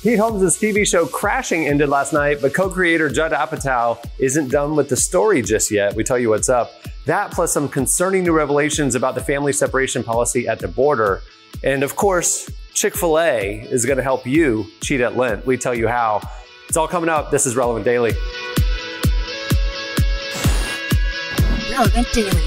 Pete Holmes' TV show Crashing ended last night, but co-creator Judd Apatow isn't done with the story just yet. We tell you what's up. That plus some concerning new revelations about the family separation policy at the border. And of course, Chick-fil-A is going to help you cheat at Lent. We tell you how. It's all coming up. This is Relevant Daily. Relevant Daily.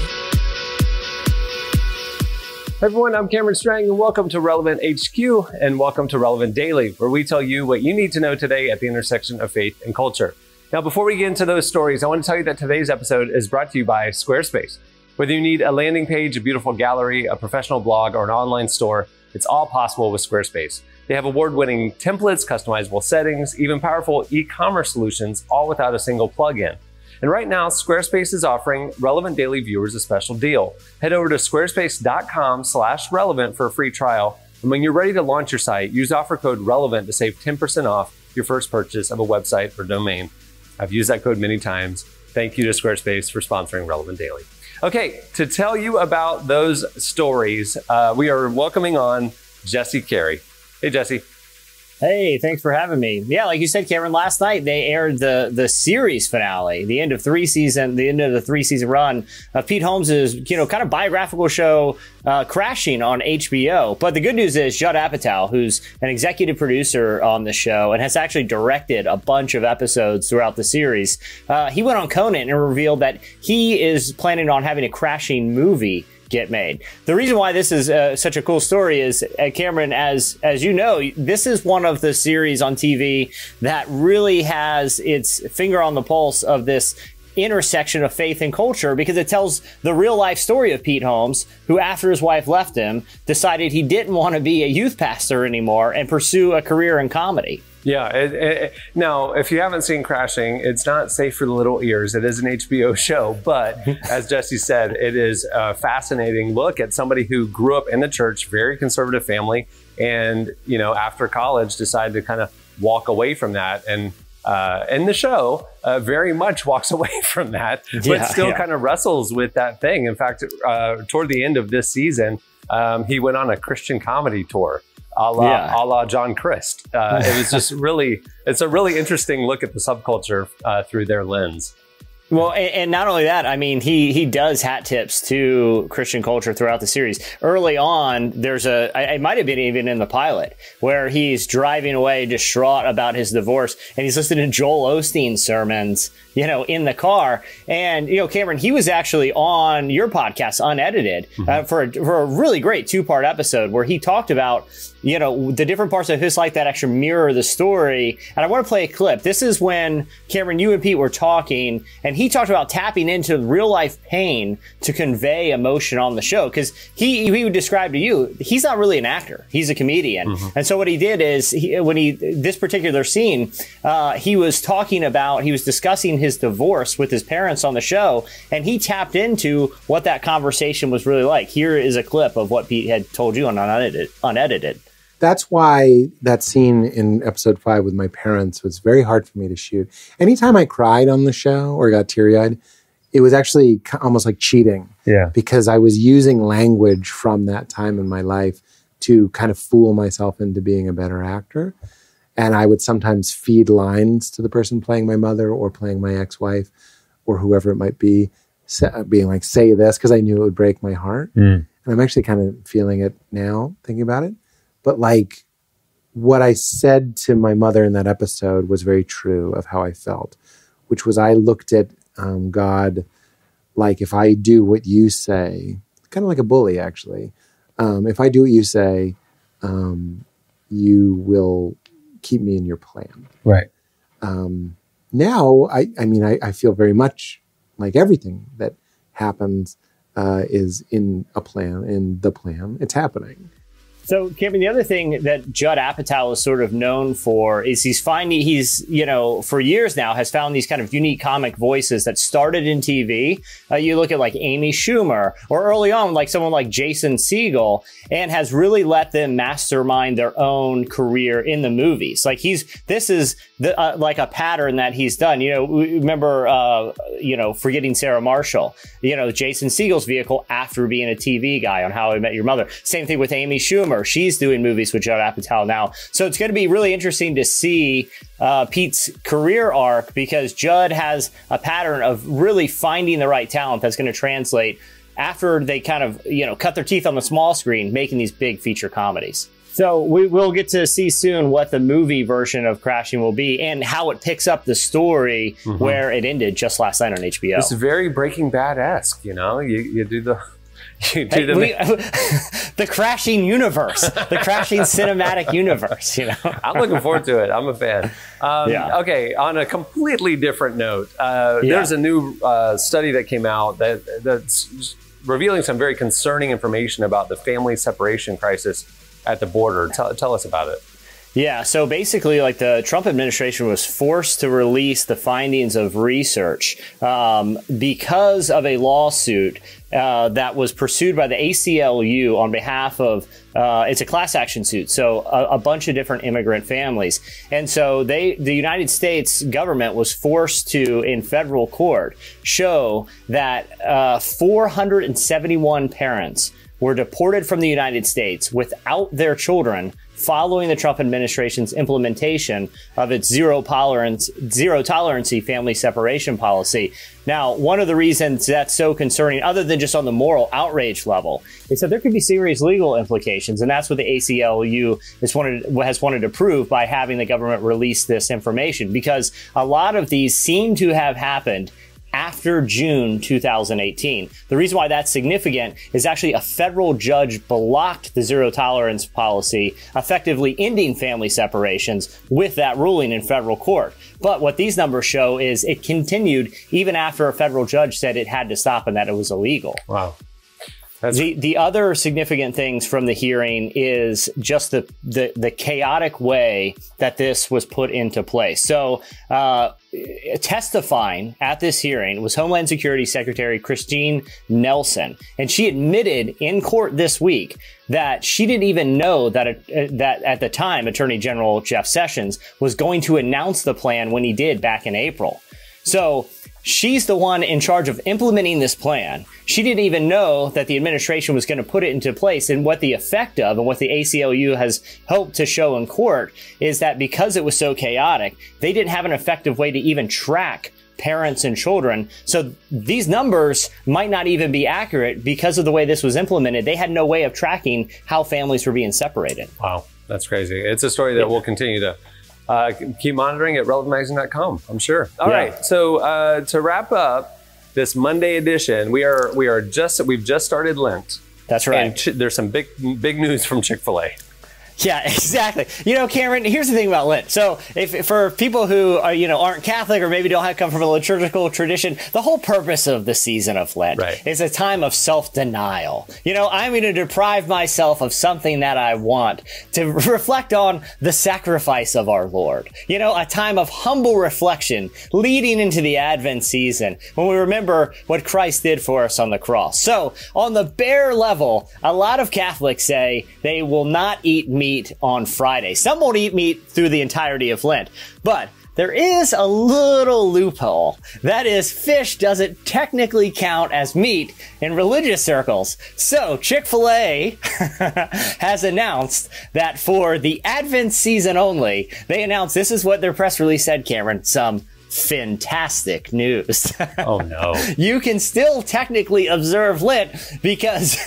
Hey everyone, I'm Cameron Strang and welcome to Relevant HQ and welcome to Relevant Daily, where we tell you what you need to know today at the intersection of faith and culture. Now, before we get into those stories, I want to tell you that today's episode is brought to you by Squarespace. Whether you need a landing page, a beautiful gallery, a professional blog, or an online store, it's all possible with Squarespace. They have award-winning templates, customizable settings, even powerful e-commerce solutions, all without a single plugin. And right now, Squarespace is offering Relevant Daily viewers a special deal. Head over to squarespace.com/relevant for a free trial. And when you're ready to launch your site, use offer code RELEVANT to save 10% off your first purchase of a website or domain. I've used that code many times. Thank you to Squarespace for sponsoring Relevant Daily. Okay, to tell you about those stories, we are welcoming on Jesse Carey. Hey, Jesse. Hey, thanks for having me. Yeah, like you said, Cameron, last night they aired the series finale, the end of the 3-season run of Pete Holmes' kind of biographical show Crashing on HBO. But the good news is Judd Apatow, who's an executive producer on the show and has actually directed a bunch of episodes throughout the series, he went on Conan and revealed that he is planning on having a Crashing movie get made. The reason why this is such a cool story is, Cameron, as you know, this is one of the series on TV that really has its finger on the pulse of this intersection of faith and culture, because it tells the real life story of Pete Holmes, who after his wife left him, decided he didn't want to be a youth pastor anymore and pursue a career in comedy. Yeah. Now, if you haven't seen Crashing, it's not safe for the little ears. It is an HBO show, but as Jesse said, it is a fascinating look at somebody who grew up in the church, very conservative family, and after college decided to kind of walk away from that. And in the show, very much walks away from that, but still kind of wrestles with that thing. In fact, toward the end of this season, he went on a Christian comedy tour. A la John Christ. It was just it's a really interesting look at the subculture through their lens. Well, and not only that, I mean, he does hat tips to Christian culture throughout the series. Early on, it might have been even in the pilot, where he's driving away distraught about his divorce, and he's listening to Joel Osteen sermons, in the car. And, Cameron, he was actually on your podcast, Unedited, for a really great 2-part episode where he talked about, the different parts of his life that actually mirror the story. And I want to play a clip. This is when, Cameron, you and Pete were talking, and he talked about tapping into real life pain to convey emotion on the show. Because he would describe to you, he's not really an actor. He's a comedian. And so what he did is, this particular scene, he was discussing his divorce with his parents on the show, and he tapped into what that conversation was really like. Here is a clip of what Pete had told you on Unedited. That's why that scene in episode 5 with my parents was very hard for me to shoot. Anytime I cried on the show or got teary-eyed, it was actually almost like cheating. Yeah. Because I was using language from that time in my life to kind of fool myself into being a better actor. And I would sometimes feed lines to the person playing my mother or playing my ex-wife or whoever it might be, being like, say this, because I knew it would break my heart. And I'm actually kind of feeling it now, thinking about it. But like what I said to my mother in that episode was very true of how I felt, which was I looked at God like, if I do what you say, kind of like a bully, actually. If I do what you say, you will keep me in your plan. Right. Now, I feel very much like everything that happens is in the plan. It's happening. So, Cameron, the other thing that Judd Apatow is sort of known for is for years now has found these kind of unique comic voices that started in TV. You look at like Amy Schumer, or early on, like someone like Jason Segel, and has really let them mastermind their own career in the movies. Like this is like a pattern that he's done. Remember, Forgetting Sarah Marshall, Jason Segel's vehicle after being a TV guy on How I Met Your Mother. Same thing with Amy Schumer. daughter. She's doing movies with Judd Apatow now. So it's going to be really interesting to see Pete's career arc, because Judd has a pattern of really finding the right talent that's going to translate after they kind of, cut their teeth on the small screen, making these big feature comedies. So we will get to see soon what the movie version of Crashing will be and how it picks up the story where it ended just last night on HBO. It's very Breaking Bad-esque, you do the... the crashing universe, the crashing cinematic universe, I'm looking forward to it. I'm a fan. Okay, on a completely different note, there's a new study that came out that's revealing some very concerning information about the family separation crisis at the border. Tell us about it. Yeah, so basically, the Trump administration was forced to release the findings of research because of a lawsuit that was pursued by the ACLU on behalf of, it's a class action suit, so a bunch of different immigrant families. And so the United States government was forced to, in federal court, show that 471 parents were deported from the United States without their children following the Trump administration's implementation of its zero tolerancy family separation policy. Now, one of the reasons that's so concerning, other than just on the moral outrage level, is that there could be serious legal implications, and that's what the ACLU has wanted to prove by having the government release this information, because a lot of these seem to have happened after June 2018. The reason why that's significant is actually a federal judge blocked the zero tolerance policy, effectively ending family separations with that ruling in federal court. But what these numbers show is it continued even after a federal judge said it had to stop and that it was illegal. Wow. The other significant things from the hearing is just the chaotic way that this was put into place. So testifying at this hearing was Homeland Security Secretary Christine Nelson, and she admitted in court this week that she didn't even know that that at the time Attorney General Jeff Sessions was going to announce the plan when he did back in April. So she's the one in charge of implementing this plan. She didn't even know that the administration was going to put it into place. And what the effect of, and what the ACLU has hoped to show in court, is that because it was so chaotic, they didn't have an effective way to even track parents and children. So these numbers might not even be accurate because of the way this was implemented. They had no way of tracking how families were being separated. Wow, that's crazy. It's a story that we'll continue to keep monitoring at relevantmagazine.com, I'm sure. All right. So to wrap up this Monday edition, we've just started Lent. That's right. And there's some big news from Chick-fil-A. Yeah, exactly. Cameron, here's the thing about Lent. So if for people who are, aren't Catholic or maybe don't come from a liturgical tradition, the whole purpose of the season of Lent is a time of self-denial. I'm going to deprive myself of something that I want to reflect on the sacrifice of our Lord. A time of humble reflection leading into the Advent season when we remember what Christ did for us on the cross. So on the bare level, a lot of Catholics say they will not eat meat on Friday. Some won't eat meat through the entirety of Lent, but there is a little loophole. That is, fish doesn't technically count as meat in religious circles. So Chick-fil-A has announced that for the Advent season only, they announced, this is what their press release said, Cameron, some fantastic news. Oh no. You can still technically observe Lent because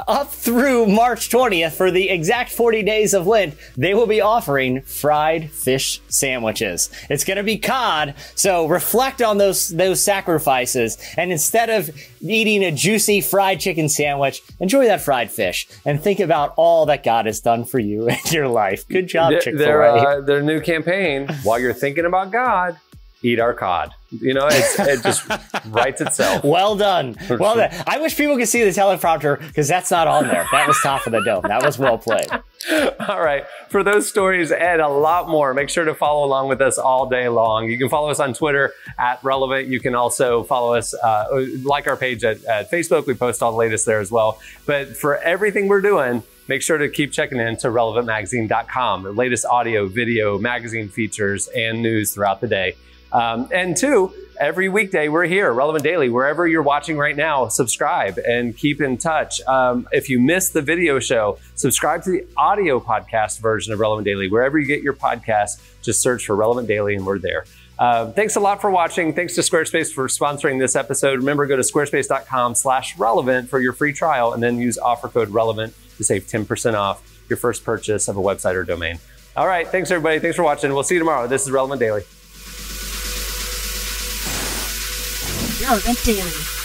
up through March 20th, for the exact 40 days of Lent, they will be offering fried fish sandwiches. It's going to be cod, so reflect on those sacrifices, and instead of eating a juicy fried chicken sandwich, enjoy that fried fish and think about all that God has done for you in your life. Good job, Chick-fil-A. Their new campaign, while you're thinking about God, eat our cod. It just writes itself. Well done. Well done. I wish people could see the teleprompter because that's not on there. That was top of the dome. That was well played. All right. For those stories and a lot more, make sure to follow along with us all day long. You can follow us on Twitter @Relevant. You can also follow us, like our page at Facebook. We post all the latest there as well. But for everything we're doing, make sure to keep checking in to relevantmagazine.com. The latest audio, video, magazine features, and news throughout the day. And two, every weekday we're here, Relevant Daily. Wherever you're watching right now, subscribe and keep in touch. If you missed the video show, subscribe to the audio podcast version of Relevant Daily. Wherever you get your podcast, just search for Relevant Daily and we're there. Thanks a lot for watching. Thanks to Squarespace for sponsoring this episode. Remember, go to squarespace.com/relevant for your free trial and then use offer code RELEVANT to save 10% off your first purchase of a website or domain. All right. Thanks, everybody. Thanks for watching. We'll see you tomorrow. This is Relevant Daily. Relevant Daily.